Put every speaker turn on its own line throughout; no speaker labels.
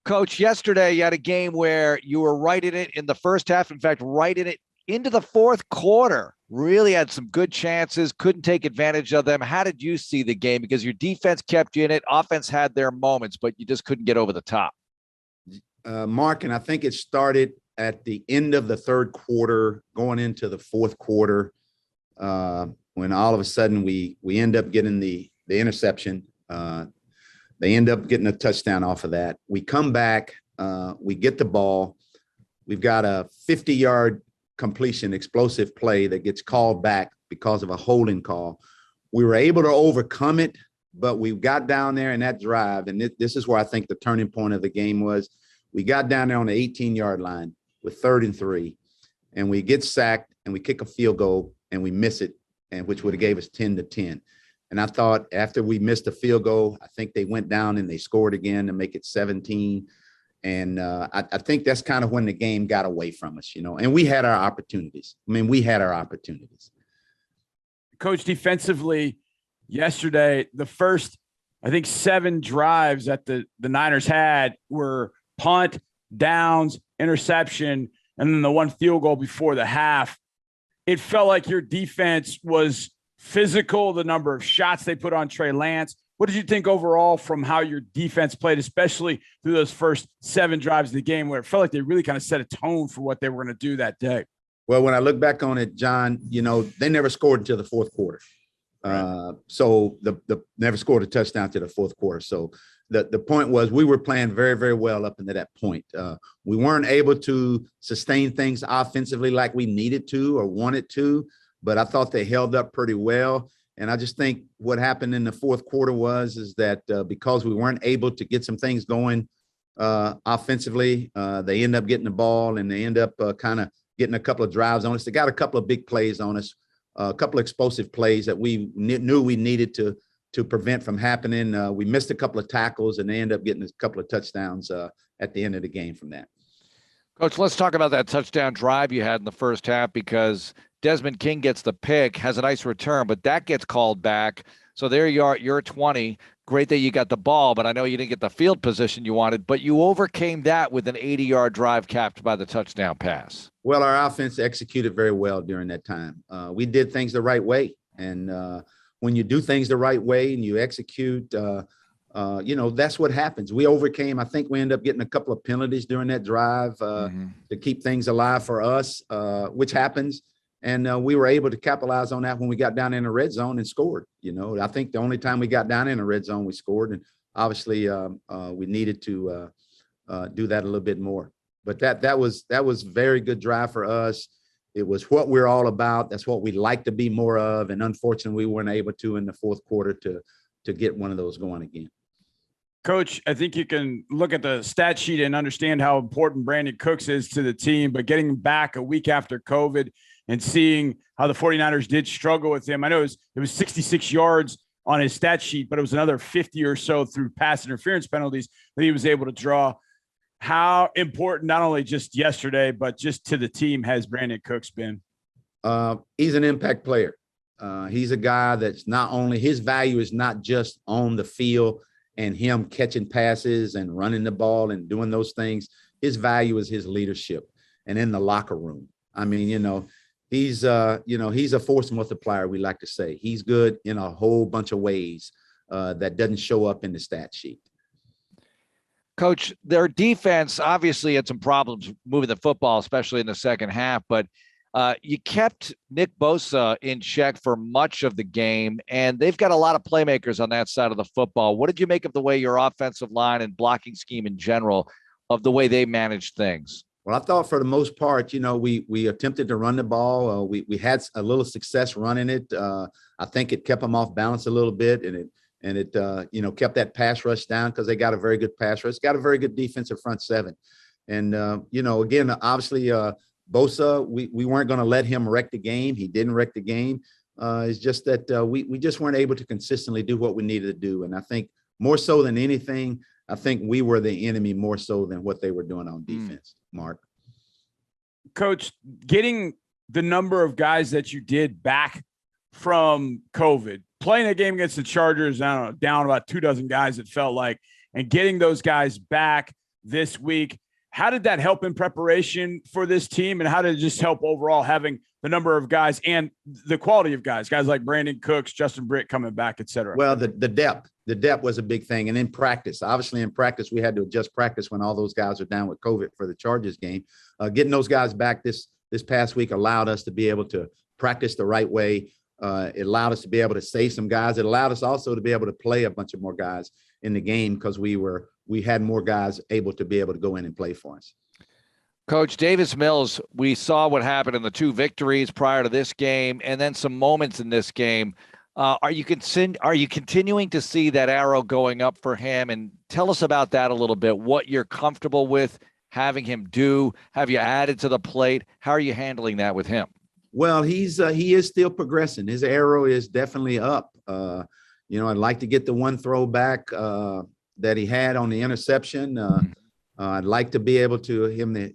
Coach, yesterday you had a game where you were right in it in the first half. In fact, right in it into the fourth quarter. Really had some good chances, couldn't take advantage of them. How did you see the game? Because your defense kept you in it. Offense had their moments, but you just couldn't get over the top.
Mark, and I think it started at the end of the third quarter, going into the fourth quarter, when all of a sudden we end up getting the interception. They end up getting a touchdown off of that. We come back, we get the ball. We've got a 50-yard completion, explosive play that gets called back because of a holding call. We were able to overcome it, but we got down there in that drive, and this is where I think the turning point of the game was. We got down there on the 18-yard line with 3rd and 3, and we get sacked, and we kick a field goal, and we miss it, and which would have gave us 10-10. And I thought after we missed the field goal, I think they went down and they scored again to make it 17. And I think that's kind of when the game got away from us, and we had our opportunities. We had our opportunities.
Coach, defensively, yesterday, the first, I think, 7 drives that the Niners had were punt, downs, interception, and then the one field goal before the half. It felt like your defense was physical, the number of shots they put on Trey Lance. What did you think overall from how your defense played, especially through those first 7 drives of the game, where it felt like they really kind of set a tone for what they were going to do that day?
Well, when I look back on it, John, they never scored until the fourth quarter. Right. So the never scored a touchdown to the fourth quarter. So the point was we were playing very, very well up into that point. We weren't able to sustain things offensively like we needed to or wanted to, but I thought they held up pretty well. And I just think what happened in the fourth quarter is that because we weren't able to get some things going offensively, they end up getting the ball and they end up kind of getting a couple of drives on us. They got a couple of big plays on us, a couple of explosive plays that we knew we needed to prevent from happening. We missed a couple of tackles and they end up getting a couple of touchdowns at the end of the game from that.
Coach, let's talk about that touchdown drive you had in the first half, because Desmond King gets the pick, has a nice return, but that gets called back. So there you are, you're 20. Great that you got the ball, but I know you didn't get the field position you wanted, but you overcame that with an 80-yard drive capped by the touchdown pass.
Well, our offense executed very well during that time. We did things the right way. And when you do things the right way and you execute, that's what happens. We overcame. I think we ended up getting a couple of penalties during that drive to keep things alive for us, which happens. And we were able to capitalize on that when we got down in the red zone and scored. I think the only time we got down in the red zone, we scored. And obviously we needed to do that a little bit more. But that was very good drive for us. It was what we're all about. That's what we like to be more of. And unfortunately, we weren't able to in the fourth quarter to get one of those going again.
Coach, I think you can look at the stat sheet and understand how important Brandin Cooks is to the team, but getting back a week after COVID and seeing how the 49ers did struggle with him. I know it was 66 yards on his stat sheet, but it was another 50 or so through pass interference penalties that he was able to draw. How important, not only just yesterday, but just to the team, has Brandin Cooks been?
He's an impact player. He's a guy that's not only, his value is not just on the field and him catching passes and running the ball and doing those things. His value is his leadership and in the locker room. He's a force multiplier, we like to say. He's good in a whole bunch of ways that doesn't show up in the stat sheet.
Coach, their defense obviously had some problems moving the football, especially in the second half, but you kept Nick Bosa in check for much of the game, and they've got a lot of playmakers on that side of the football. What did you make of the way your offensive line and blocking scheme in general, of the way they managed things?
Well, I thought for the most part, we attempted to run the ball. We had a little success running it. I think it kept them off balance a little bit, and it kept that pass rush down because they got a very good pass rush, got a very good defensive front seven. And, again, obviously Bosa, we weren't going to let him wreck the game. He didn't wreck the game. It's just that we just weren't able to consistently do what we needed to do. And I think more so than anything, I think we were the enemy more so than what they were doing on defense, Mark.
Coach, getting the number of guys that you did back from COVID, playing a game against the Chargers, I don't know, down about 24 guys, it felt like, and getting those guys back, this week. How did that help in preparation for this team, and how did it just help overall having the number of guys and the quality of guys like Brandon Cooks, Justin Britt coming back, et cetera?
Well, the depth was a big thing. And in practice, obviously in practice, we had to adjust practice when all those guys are down with COVID for the Chargers game. Getting those guys back this past week allowed us to be able to practice the right way. It allowed us to be able to save some guys. It allowed us also to be able to play a bunch of more guys in the game because we had more guys able to be able to go in and play for us.
Coach Davis Mills, we saw what happened in the 2 victories prior to this game, and then some moments in this game. Are you continuing to see that arrow going up for him? And tell us about that a little bit. What you're comfortable with having him do? Have you added to the plate? How are you handling that with him?
Well, he is still progressing. His arrow is definitely up. I'd like to get the one throw back that he had on the interception. I'd like to be able to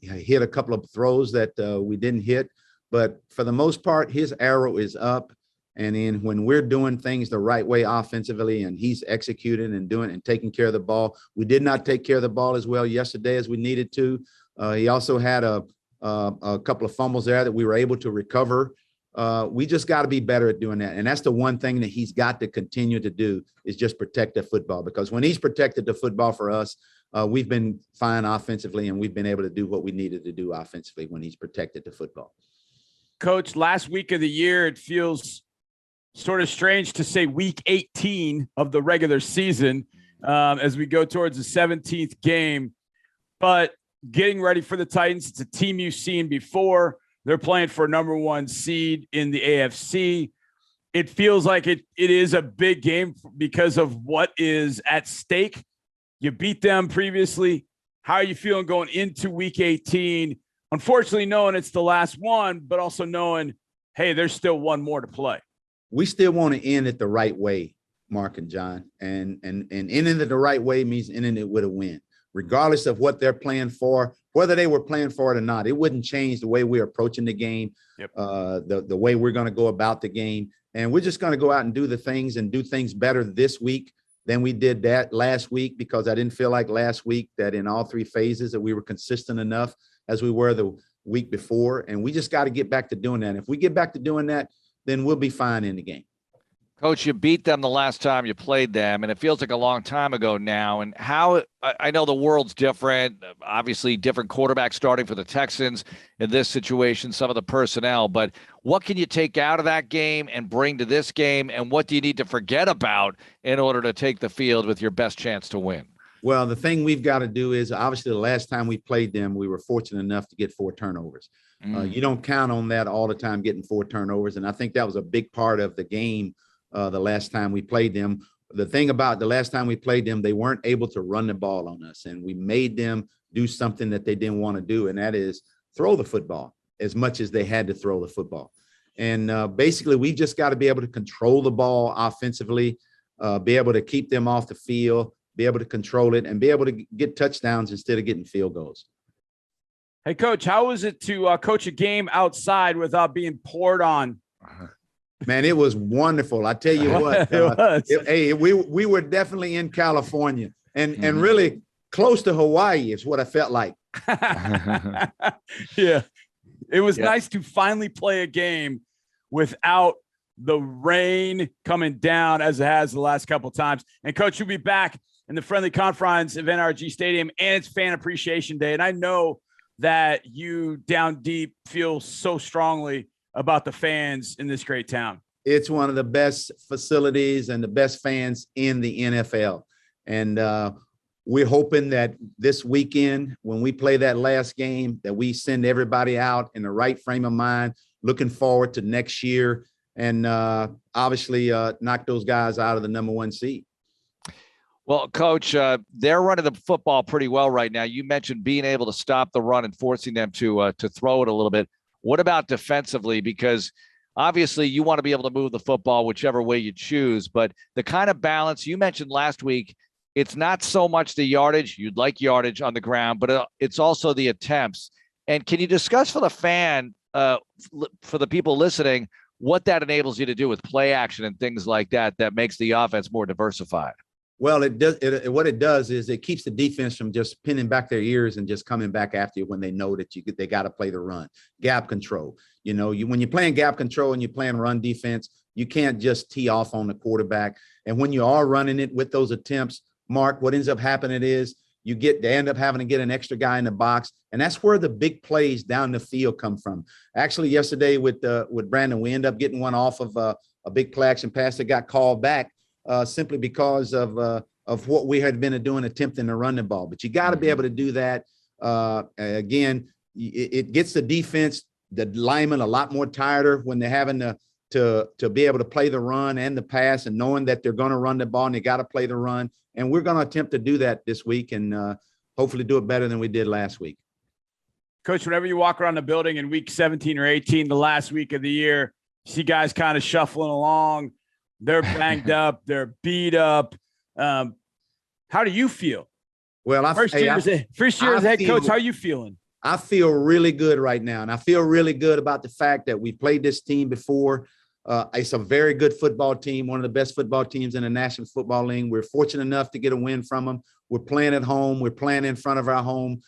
hit a couple of throws that we didn't hit, but for the most part, his arrow is up. And then when we're doing things the right way offensively, and he's executing and doing and taking care of the ball, we did not take care of the ball as well yesterday as we needed to. He also had a couple of fumbles there that we were able to recover. We just got to be better at doing that. And that's the one thing that he's got to continue to do is just protect the football, because when he's protected the football for us, we've been fine offensively, and we've been able to do what we needed to do offensively when he's protected the football.
Coach, last week of the year, it feels sort of strange to say week 18 of the regular season as we go towards the 17th game, but getting ready for the Titans. It's a team you've seen before. They're playing for a number 1 seed in the AFC. It feels like it is a big game because of what is at stake. You beat them previously. How are you feeling going into week 18? Unfortunately, knowing it's the last one, but also knowing, hey, there's still one more to play.
We still want to end it the right way, Mark and John. And ending it the right way means ending it with a win, regardless of what they're playing for, whether they were playing for it or not. It wouldn't change the way we're approaching the game,
yep.
The way we're going to go about the game. And we're just going to go out and do things better this week than we did that last week, because I didn't feel like last week that in all 3 phases that we were consistent enough as we were the week before. And we just got to get back to doing that. If we get back to doing that, then we'll be fine in the game.
Coach, you beat them the last time you played them, and it feels like a long time ago now. And how I know the world's different, obviously different quarterbacks starting for the Texans in this situation, some of the personnel, but what can you take out of that game and bring to this game? And what do you need to forget about in order to take the field with your best chance to win?
Well, the thing we've got to do is, obviously the last time we played them, we were fortunate enough to get 4 turnovers. You don't count on that all the time, getting 4 turnovers. And I think that was a big part of the game the last time we played them. The thing about the last time we played them, they weren't able to run the ball on us, and we made them do something that they didn't want to do, and that is throw the football as much as they had to throw the football. And basically, we just got to be able to control the ball offensively, be able to keep them off the field, be able to control it, and be able to get touchdowns instead of getting field goals.
Hey, Coach, how was it to coach a game outside without being poured on?
Man, it was wonderful. I tell you what, we were definitely in California and really close to Hawaii is what I felt like.
Yeah, it was nice to finally play a game without the rain coming down as it has the last couple of times. And Coach, you'll be back in the friendly confines of NRG Stadium, and it's Fan Appreciation Day. And I know that you down deep feel so strongly about the fans in this great town.
It's one of the best facilities and the best fans in the NFL. And we're hoping that this weekend, when we play that last game, that we send everybody out in the right frame of mind, looking forward to next year, and obviously knock those guys out of the number 1 seed.
Well, Coach, they're running the football pretty well right now. You mentioned being able to stop the run and forcing them to throw it a little bit. What about defensively? Because obviously you want to be able to move the football whichever way you choose, but the kind of balance you mentioned last week, it's not so much the yardage. You'd like yardage on the ground, but it's also the attempts. And can you discuss for the fan, for the people listening, what that enables you to do with play action and things like that, that makes the offense more diversified?
Well, it does. What it does is it keeps the defense from just pinning back their ears and just coming back after you when they know that they got to play the run, gap control. When you're playing gap control and you're playing run defense, you can't just tee off on the quarterback. And when you are running it with those attempts, Mark, what ends up happening is they end up having to get an extra guy in the box, and that's where the big plays down the field come from. Actually, yesterday with Brandon, we end up getting one off of a big play action pass that got called back. Simply because of what we had been doing, attempting to run the ball. But you got to be able to do that. Again, it gets the defense, the linemen, a lot more tireder when they're having to be able to play the run and the pass, and knowing that they're going to run the ball and they got to play the run. And we're going to attempt to do that this week, and hopefully do it better than we did last week.
Coach, whenever you walk around the building in week 17 or 18, the last week of the year, you see guys kind of shuffling along. They're banged up. They're beat up. How do you feel?
Well,
first year as head coach, how are you feeling?
I feel really good right now, and I feel really good about the fact that we played this team before. It's a very good football team, one of the best football teams in the National Football League. We're fortunate enough to get a win from them. We're playing at home. We're playing in front of our home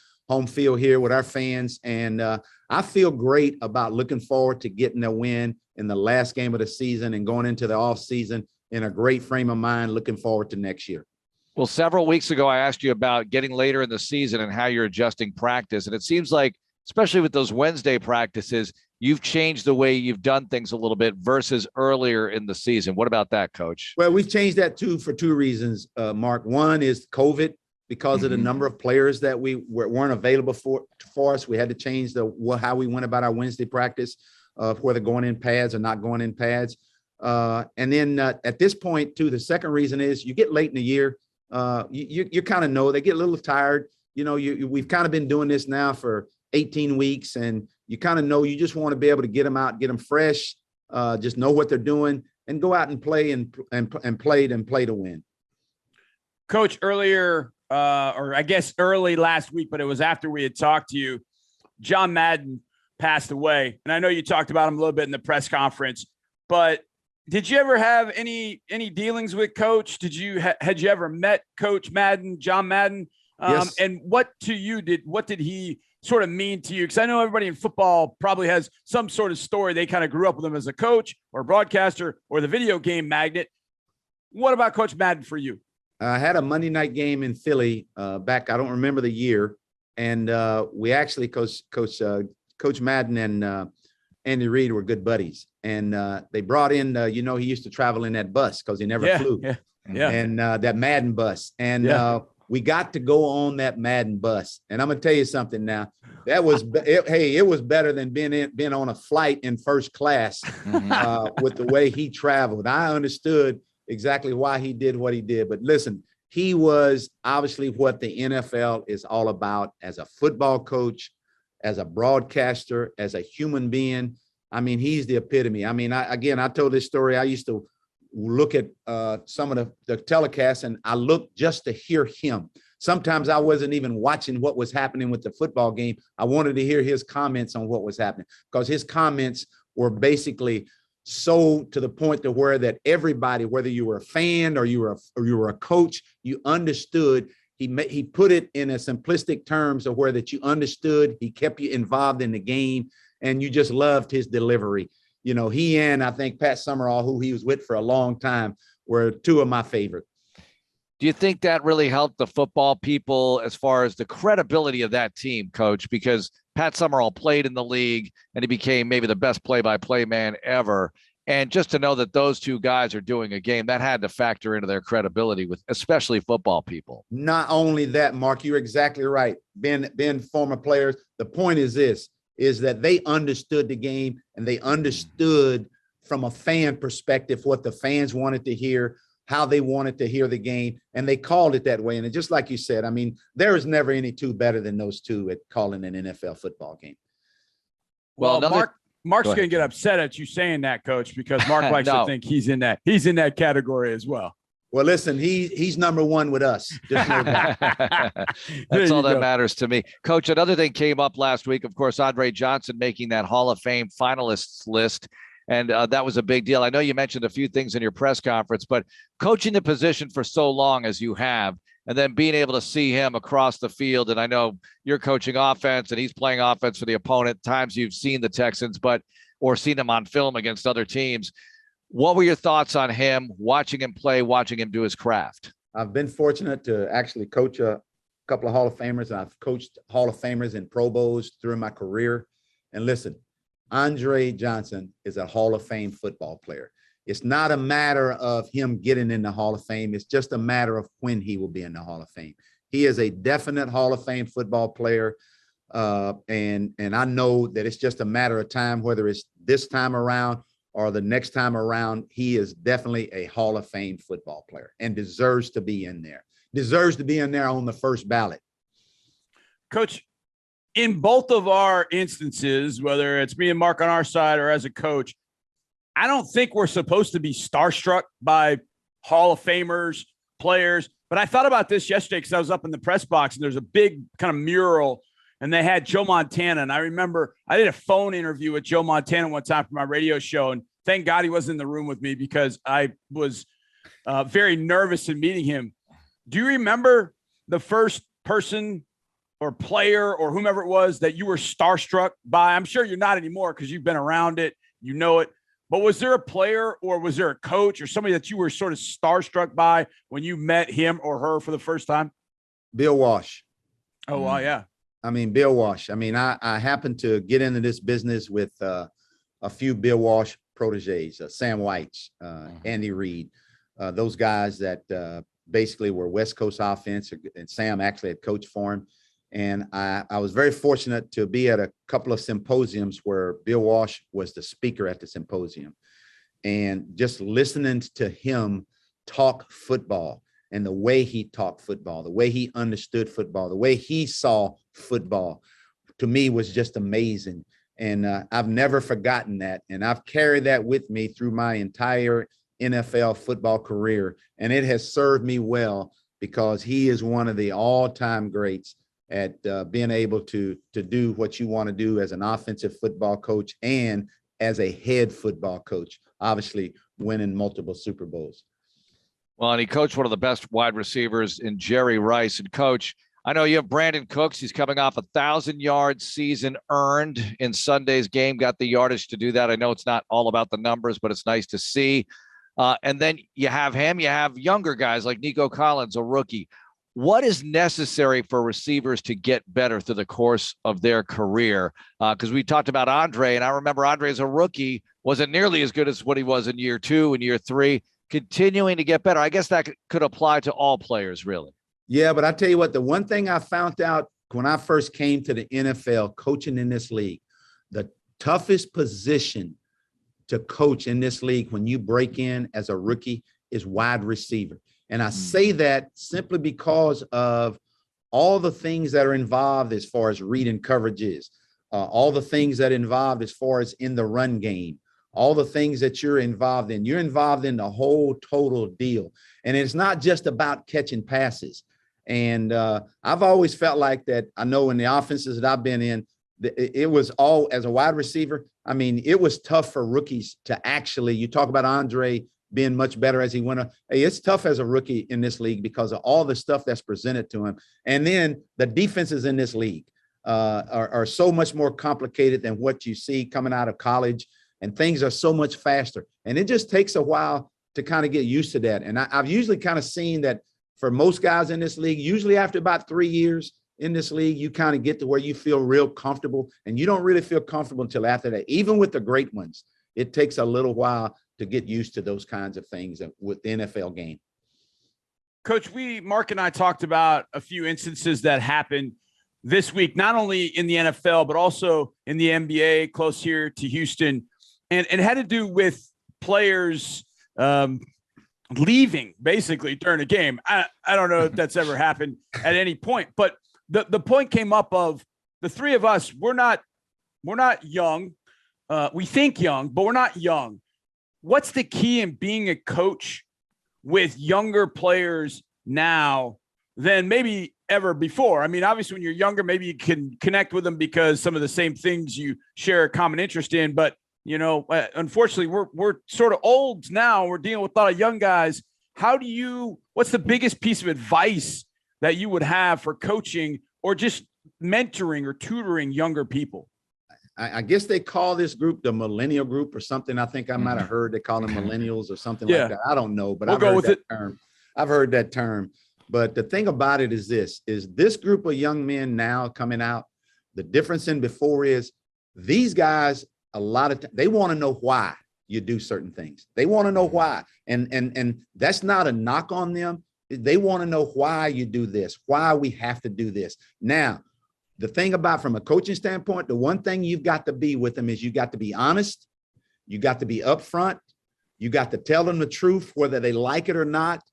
field here with our fans, and I feel great about looking forward to getting a win in the last game of the season and going into the off season in a great frame of mind, looking forward to next year.
Well, several weeks ago, I asked you about getting later in the season and how you're adjusting practice. And it seems like, especially with those Wednesday practices, you've changed the way you've done things a little bit versus earlier in the season. What about that, Coach?
Well, we've changed that too for two reasons, Mark. One is COVID. Because of the number of players that weren't available for us, we had to change how we went about our Wednesday practice, whether going in pads or not going in pads. And then at this point, too, the second reason is you get late in the year, you kind of know they get a little tired. We've kind of been doing this now for 18 weeks, and you kind of know you just want to be able to get them out, get them fresh, just know what they're doing, and go out and play and play to win.
Coach, earlier. Or I guess early last week, but it was after we had talked to you, John Madden passed away. And I know you talked about him a little bit in the press conference, but did you ever have any dealings with Coach? Had you ever met Coach Madden, John Madden?
Yes.
And what did he sort of mean to you? Because I know everybody in football probably has some sort of story. They kind of grew up with him as a coach or broadcaster or the video game magnate. What about Coach Madden for you?
I had a Monday night game in Philly back. I don't remember the year, and we actually Coach Madden and Andy Reid were good buddies, and they brought in. He used to travel in that bus because he never flew.
Yeah.
And that Madden bus, and we got to go on that Madden bus. And I'm gonna tell you something now. That was it was better than being on a flight in first class with the way he traveled. I understood exactly why he did what he did. But listen, he was obviously what the NFL is all about as a football coach, as a broadcaster, as a human being. I mean, he's the epitome. I mean, I told this story. I used to look at some of the telecasts, and I looked just to hear him. Sometimes I wasn't even watching what was happening with the football game. I wanted to hear his comments on what was happening, because his comments were basically so to the point to where that everybody, whether you were a fan or you were a coach, you understood. He put it in a simplistic terms of where that you understood. He kept you involved in the game, and you just loved his delivery. He and I think Pat Summerall, who he was with for a long time, were two of my favorite.
Do you think that really helped the football people as far as the credibility of that team, Coach? Because Pat Summerall played in the league and he became maybe the best play-by-play man ever. And just to know that those two guys are doing a game, that had to factor into their credibility with especially football people.
Not only that, Mark, you're exactly right. Being former players, the point is that they understood the game, and they understood from a fan perspective what the fans wanted to hear, how they wanted to hear the game, and they called it that way. And just like you said, I mean, there is never any two better than those two at calling an NFL football game.
Well, Mark's going to get upset at you saying that, Coach, because Mark likes to think he's in that category as well.
Well, listen, he's number one with us. Just know that.
That's all that matters to me. Coach, another thing came up last week, of course, Andre Johnson making that Hall of Fame finalists list. And that was a big deal. I know you mentioned a few things in your press conference, but coaching the position for so long as you have, and then being able to see him across the field. And I know you're coaching offense and he's playing offense for the opponent. Times you've seen the Texans, or seen him on film against other teams. What were your thoughts on him, watching him play, watching him do his craft?
I've been fortunate to actually coach a couple of Hall of Famers, and I've coached Hall of Famers and Pro Bowls through my career. And listen, Andre Johnson is a Hall of Fame football player. It's not a matter of him getting in the Hall of Fame. It's just a matter of when he will be in the Hall of Fame. He is a definite Hall of Fame football player. And I know that it's just a matter of time, whether it's this time around or the next time around. He is definitely a Hall of Fame football player and deserves to be in there. Deserves to be in there on the first ballot.
Coach, in both of our instances, whether it's me and Mark on our side or as a coach, I don't think we're supposed to be starstruck by Hall of Famers, players. But I thought about this yesterday because I was up in the press box and there's a big kind of mural and they had Joe Montana. And I remember I did a phone interview with Joe Montana one time for my radio show. And thank God he wasn't in the room with me because I was very nervous in meeting him. Do you remember the first person or player or whomever it was that you were starstruck by? I'm sure you're not anymore because you've been around it, you know it. But was there a player or was there a coach or somebody that you were sort of starstruck by when you met him or her for the first time?
Bill Walsh.
Oh, well, yeah.
I mean, Bill Walsh. I mean, I happened to get into this business with a few Bill Walsh proteges, Sam Whites, Andy Reid, those guys that basically were West Coast offense, and Sam actually had coached for him. And I was very fortunate to be at a couple of symposiums where Bill Walsh was the speaker at the symposium. And just listening to him talk football and the way he talked football, the way he understood football, the way he saw football, to me was just amazing. And I've never forgotten that. And I've carried that with me through my entire NFL football career. And it has served me well because he is one of the all-time greats at being able to do what you want to do as an offensive football coach and as a head football coach, obviously winning multiple Super Bowls.
Well, and he coached one of the best wide receivers in Jerry Rice. And Coach, I know you have Brandon Cooks. He's coming off 1,000-yard season earned in Sunday's game, got the yardage to do that. I know it's not all about the numbers, but it's nice to see. And then you have him. You have younger guys like Nico Collins, a rookie. What is necessary for receivers to get better through the course of their career? Because we talked about Andre, and I remember Andre as a rookie wasn't nearly as good as what he was in year 2 and year 3, continuing to get better. I guess that could apply to all players, really.
Yeah, but I tell you what, the one thing I found out when I first came to the NFL coaching in this league, the toughest position to coach in this league when you break in as a rookie is wide receiver. And I say that simply because of all the things that are involved as far as reading coverages, all the things that are involved as far as in the run game, all the things that you're involved in. You're involved in the whole total deal. And it's not just about catching passes. And I've always felt like that. I know in the offenses that I've been in, it was all as a wide receiver. I mean, it was tough for rookies to actually, you talk about Andre being much better as he went on. Hey, it's tough as a rookie in this league because of all the stuff that's presented to him. And then the defenses in this league are so much more complicated than what you see coming out of college, and things are so much faster. And it just takes a while to kind of get used to that. And I've usually kind of seen that for most guys in this league, usually after about 3 years in this league, you kind of get to where you feel real comfortable, and you don't really feel comfortable until after that. Even with the great ones, it takes a little while to get used to those kinds of things with the NFL game.
Coach, Mark and I talked about a few instances that happened this week, not only in the NFL, but also in the NBA close here to Houston. And it had to do with players leaving basically during a game. I don't know if that's ever happened at any point, but the point came up of the three of us, we're not young. We think young, but we're not young. What's the key in being a coach with younger players now than maybe ever before? I mean, obviously when you're younger, maybe you can connect with them because some of the same things you share a common interest in, but Unfortunately, we're sort of old now. We're dealing with a lot of young guys. What's the biggest piece of advice that you would have for coaching or just mentoring or tutoring younger people?
I guess they call this group the millennial group or something. I think I might have heard they call them millennials or something like that. I don't know, but I've heard that term. I've heard that term. But the thing about it is this group of young men now coming out, the difference in before is these guys, a lot of they want to know why you do certain things. They want to know why. And that's not a knock on them. They want to know why you do this, why we have to do this. Now, the thing about from a coaching standpoint, the one thing you've got to be with them is you got to be honest. You got to be upfront. You got to tell them the truth, whether they like it or not.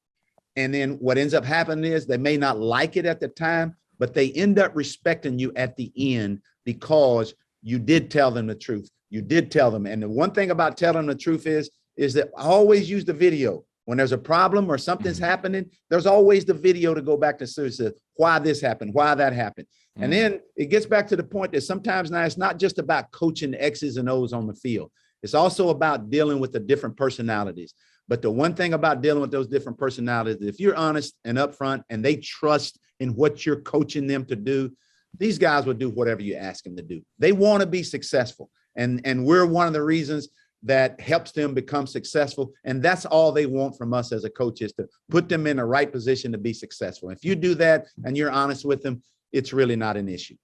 And then what ends up happening is they may not like it at the time, but they end up respecting you at the end because you did tell them the truth. You did tell them. And the one thing about telling them the truth is that I always use the video. When there's a problem or something's happening, there's always the video to go back to see why this happened, why that happened. And then it gets back to the point that sometimes now it's not just about coaching the X's and O's on the field. It's also about dealing with the different personalities. But the one thing about dealing with those different personalities, if you're honest and upfront and they trust in what you're coaching them to do, these guys will do whatever you ask them to do. They want to be successful. And we're one of the reasons that helps them become successful. And that's all they want from us as a coach is to put them in the right position to be successful. If you do that and you're honest with them, it's really not an issue.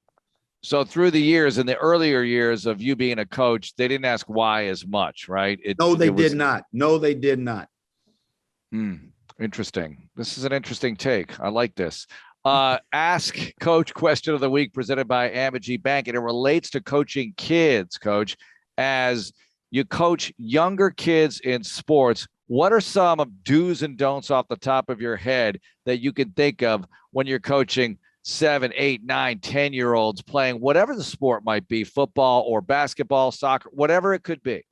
So through the years, in the earlier years of you being a coach, they didn't ask why as much, right?
No, they did not. No, they did not.
Interesting. This is an interesting take. I like this. Ask Coach question of the week presented by Amegy Bank, and it relates to coaching kids, Coach. As you coach younger kids in sports, what are some do's and don'ts off the top of your head that you can think of when you're coaching 7, 8, 9, 10-year-olds playing whatever the sport might be, football or basketball, soccer, whatever it could be?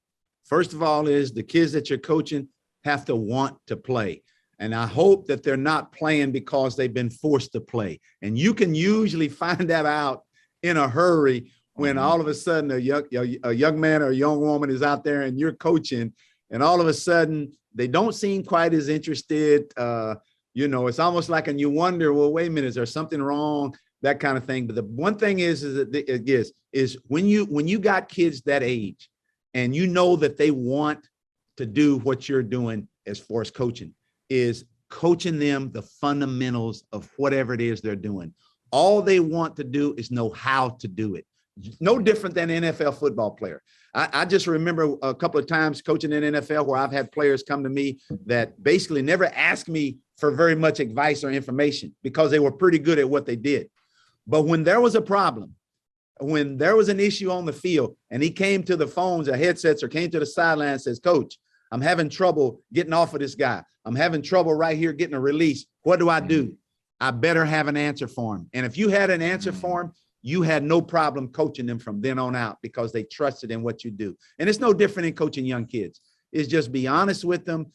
First of all is the kids that you're coaching have to want to play. And I hope that they're not playing because they've been forced to play. And you can usually find that out in a hurry when all of a sudden a young man or a young woman is out there and you're coaching, and all of a sudden they don't seem quite as interested. It's almost like, and you wonder, well, wait a minute, is there something wrong? That kind of thing. But the one thing is when you got kids that age and you know that they want to do what you're doing as far as coaching, is coaching them the fundamentals of whatever it is they're doing. All they want to do is know how to do it. No different than an NFL football player. I just remember a couple of times coaching in NFL where I've had players come to me that basically never asked me for very much advice or information because they were pretty good at what they did. But when there was a problem, when there was an issue on the field and he came to the phones or headsets or came to the sideline and says, Coach, I'm having trouble getting off of this guy. I'm having trouble right here getting a release. What do I do? I better have an answer for him. And if you had an answer for him, you had no problem coaching them from then on out because they trusted in what you do. And it's no different in coaching young kids. It's just be honest with them,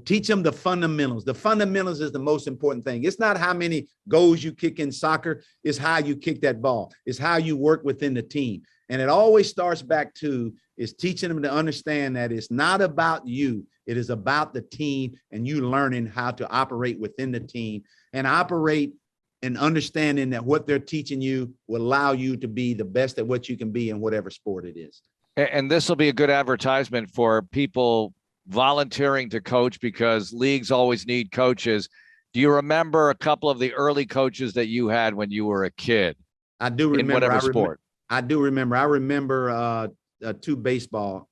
teach them the fundamentals. The fundamentals is the most important thing. It's not how many goals you kick in soccer. It's how you kick that ball. It's how you work within the team. And it always starts back to is teaching them to understand that it's not about you. It is about the team and you learning how to operate within the team and operate and understanding that what they're teaching you will allow you to be the best at what you can be in whatever sport it is.
And this will be a good advertisement for people volunteering to coach because leagues always need coaches. Do you remember a couple of the early coaches that you had when you were a kid?
I do remember.
In whatever sport.
I do remember. I remember two baseball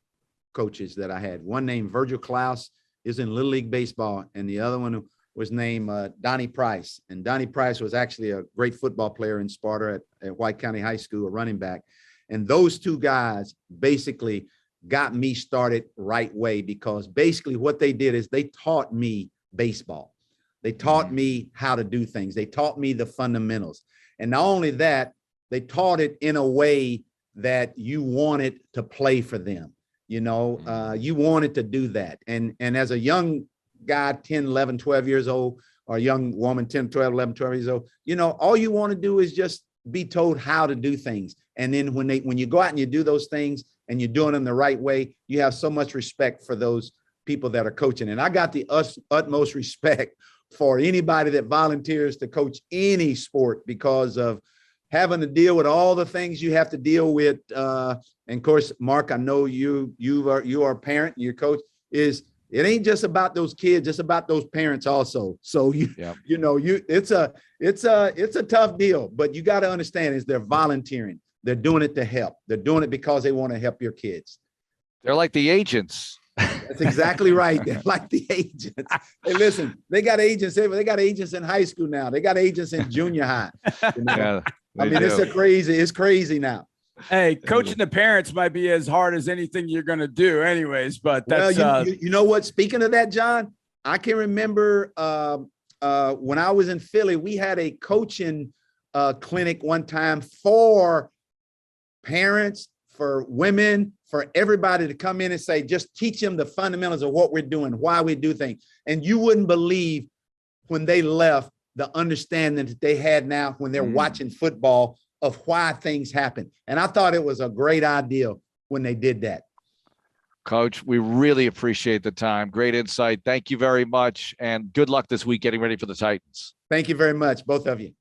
coaches that I had. One named Virgil Klaus is in Little League Baseball, and the other one was named Donnie Price. And Donnie Price was actually a great football player in Sparta at White County High School, a running back. And those two guys basically got me started right way because basically what they did is they taught me baseball. They taught me how to do things. They taught me the fundamentals. And not only that, they taught it in a way that you wanted to play for them. You wanted to do that. And as a young guy, 10, 11, 12 years old, or a young woman, 10, 12, 11, 12 years old, all you want to do is just be told how to do things. And then when you go out and you do those things and you're doing them the right way, you have so much respect for those people that are coaching. And I got the utmost respect for anybody that volunteers to coach any sport because of having to deal with all the things you have to deal with. And of course, Mark, I know you are a parent, your coach it ain't just about those kids, it's about those parents also. So it's a tough deal, but you got to understand is they're volunteering. They're doing it to help. They're doing it because they want to help your kids.
They're like the agents.
That's exactly right. They're like the agents. Hey, listen, they got agents. They got agents in high school now. They got agents in junior high. You know?
Yeah,
I mean, it's crazy now.
Hey, coaching the parents might be as hard as anything you're going to do anyways, but that's,
you know what? Speaking of that, John, I can remember when I was in Philly, we had a coaching clinic one time for parents, for women, for everybody to come in and say, just teach them the fundamentals of what we're doing, why we do things. And you wouldn't believe when they left the understanding that they had now when they're watching football of why things happen. And I thought it was a great idea when they did that.
Coach, we really appreciate the time. Great insight. Thank you very much. And good luck this week getting ready for the Titans.
Thank you very much, both of you.